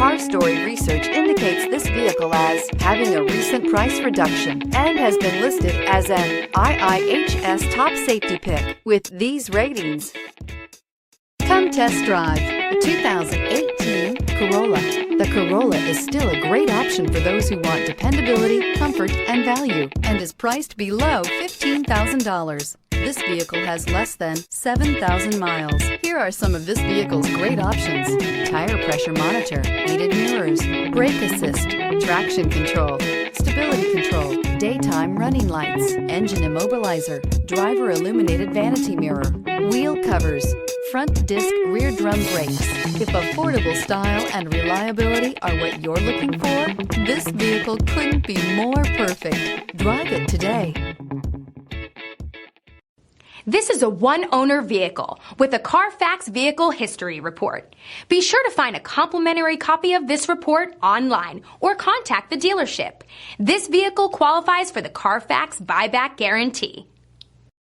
Car Story research indicates this vehicle as having a recent price reduction and has been listed as an IIHS top safety pick with these ratings. Come test drive the 2018 Corolla. The Corolla is still a great option for those who want dependability, comfort, and value, and is priced below $15,000. This vehicle has less than 7,000 miles. Here are some of this vehicle's great options: tire pressure monitor, heated mirrors, brake assist, traction control, stability control, daytime running lights, engine immobilizer, driver illuminated vanity mirror, wheel covers, front disc rear drum brakes. If affordable style and reliability are what you're looking for, this vehicle couldn't be more perfect. Drive it today. This is a one-owner vehicle with a CARFAX Vehicle History Report. Be sure to find a complimentary copy of this report online or contact the dealership. This vehicle qualifies for the CARFAX Buyback Guarantee.